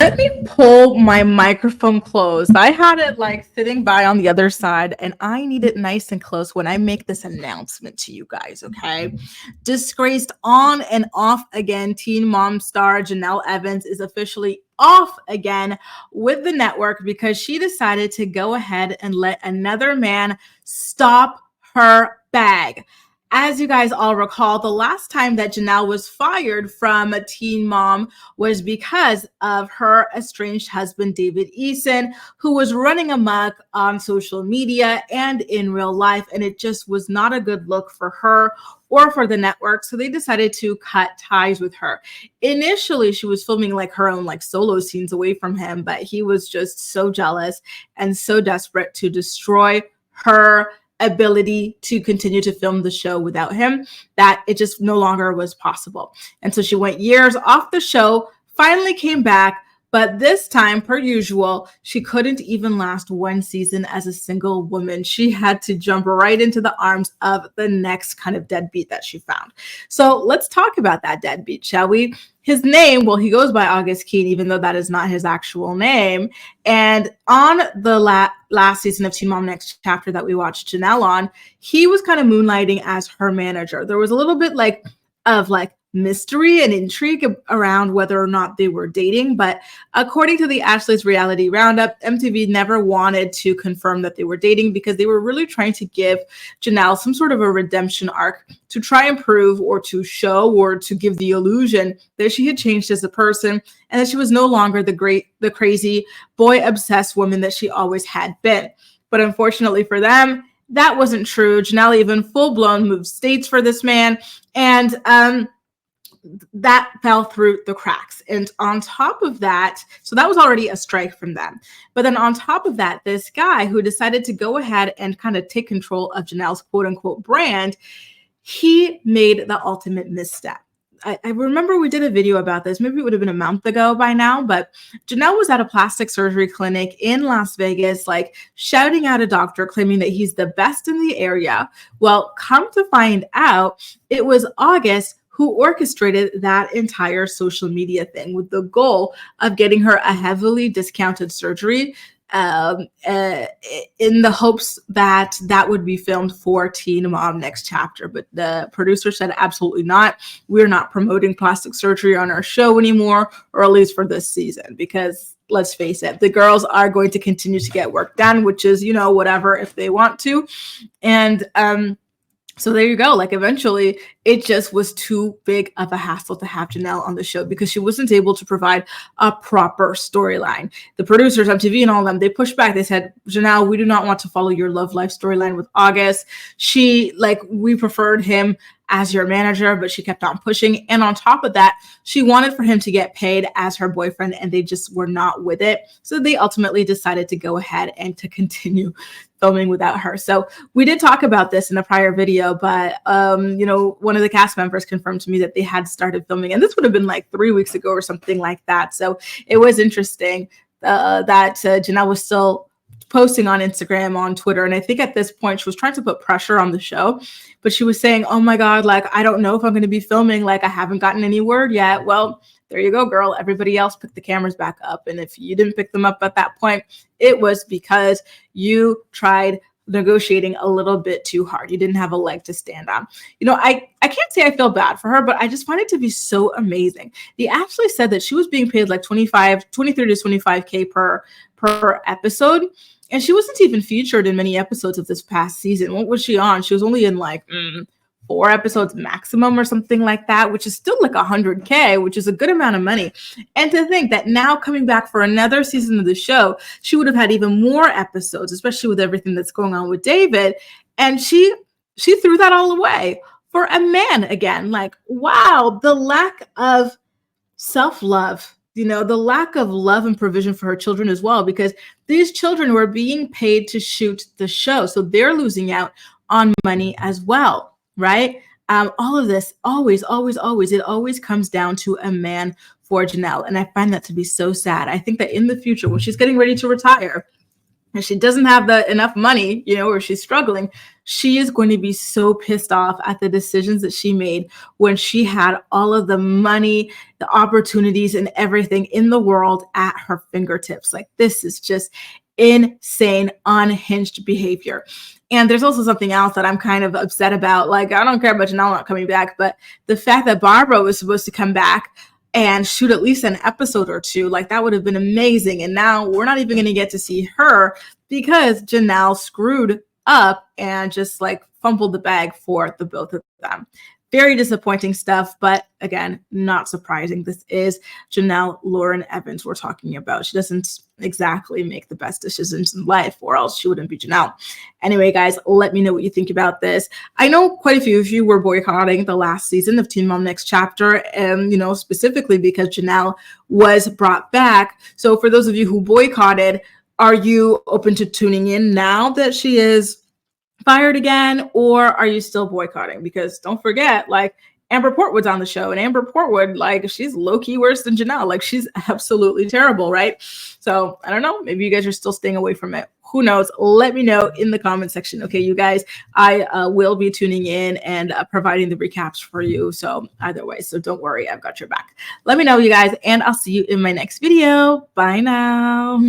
Let me pull my microphone close. I had it like sitting by on the other side, and I need it nice and close when I make this announcement to you guys, okay? Disgraced on and off again, Teen Mom star Janelle Evans is officially off again with the network because she decided to go ahead and let another man stop her bag. As you guys all recall, the last time that Janelle was fired from a Teen Mom was because of her estranged husband, David Eason, who was running amok on social media and in real life. And it just was not a good look for her or for the network. So they decided to cut ties with her. Initially, she was filming like her own like solo scenes away from him, but he was just so jealous and so desperate to destroy her ability to continue to film the show without him that it just no longer was possible. And so she went years off the show, finally came back, but this time, per usual, she couldn't even last one season as a single woman. She had to jump right into the arms of the next kind of deadbeat that she found. So let's talk about that deadbeat, shall we? His name, well, he goes by August Keane, even though that is not his actual name. And on the last season of Teen Mom Next Chapter that we watched Janelle on, he was kind of moonlighting as her manager. There was a little bit of mystery and intrigue around whether or not they were dating, but according to the Ashley's Reality Roundup, MTV never wanted to confirm that they were dating because they were really trying to give Janelle some sort of a redemption arc to try and prove or to show or to give the illusion that she had changed as a person and that she was no longer the crazy boy obsessed woman that she always had been. But unfortunately for them, that wasn't true. Janelle even full blown moved states for this man, and that fell through the cracks. And on top of that, so that was already a strike from them. But then on top of that, this guy who decided to go ahead and kind of take control of Janelle's quote unquote brand, he made the ultimate misstep. I remember we did a video about this. Maybe it would have been a month ago by now, but Janelle was at a plastic surgery clinic in Las Vegas, like shouting at a doctor, claiming that he's the best in the area. Well, come to find out, it was August who orchestrated that entire social media thing with the goal of getting her a heavily discounted surgery in the hopes that that would be filmed for Teen Mom Next Chapter. But the producer said, absolutely not. We're not promoting plastic surgery on our show anymore, or at least for this season, because let's face it, the girls are going to continue to get work done, which is, whatever, if they want to. And, so there you go. Like eventually it just was too big of a hassle to have Janelle on the show because she wasn't able to provide a proper storyline. The producers, MTV and all of them, they pushed back. They said, Janelle, we do not want to follow your love life storyline with August. We preferred him as your manager, but she kept on pushing. And on top of that, she wanted for him to get paid as her boyfriend, and they just were not with it. So they ultimately decided to go ahead and to continue filming without her. So we did talk about this in a prior video, but one of the cast members confirmed to me that they had started filming, and this would have been like 3 weeks ago or something like that. So it was interesting that Janelle was still posting on Instagram, on Twitter. And I think at this point she was trying to put pressure on the show, but she was saying, oh my God, I don't know if I'm going to be filming. I haven't gotten any word yet. Well, there you go, girl. Everybody else picked the cameras back up. And if you didn't pick them up at that point, it was because you tried negotiating a little bit too hard. You didn't have a leg to stand on. I can't say I feel bad for her, but I just find it to be so amazing. They actually said that she was being paid like 23 to 25K per episode. And she wasn't even featured in many episodes of this past season. What was she on? She was only in 4 episodes maximum or something like that, which is still like 100K, which is a good amount of money. And to think that now coming back for another season of the show, she would have had even more episodes, especially with everything that's going on with David. And she threw that all away for a man again. Wow, the lack of self-love, the lack of love and provision for her children as well, because these children were being paid to shoot the show. So they're losing out on money as well. Right? All of this always comes down to a man for Janelle. And I find that to be so sad. I think that in the future, when she's getting ready to retire, and she doesn't have the enough money, or she's struggling, she is going to be so pissed off at the decisions that she made when she had all of the money, the opportunities, and everything in the world at her fingertips. Like, this is just insane, unhinged behavior. And there's also something else that I'm kind of upset about. Like, I don't care about Janelle not coming back, but the fact that Barbara was supposed to come back and shoot at least an episode or two, like, that would have been amazing. And now we're not even going to get to see her because Janelle screwed up and just like fumbled the bag for the both of them. Very disappointing stuff, but again, not surprising. This is Janelle Lauren Evans we're talking about. She doesn't exactly make the best decisions in life, or else she wouldn't be Janelle. Anyway, guys, let me know what you think about this. I know quite a few of you were boycotting the last season of Teen Mom Next Chapter, and specifically because Janelle was brought back. So for those of you who boycotted, are you open to tuning in now that she is fired again, or are you still boycotting? Because don't forget, like, Amber Portwood's on the show, and Amber Portwood, like, she's low-key worse than Janelle. Like, she's absolutely terrible, right? So I don't know. Maybe you guys are still staying away from it. Who knows? Let me know in the comment section. Okay, you guys, I will be tuning in and providing the recaps for you. So either way, so don't worry, I've got your back. Let me know, you guys, and I'll see you in my next video. Bye now.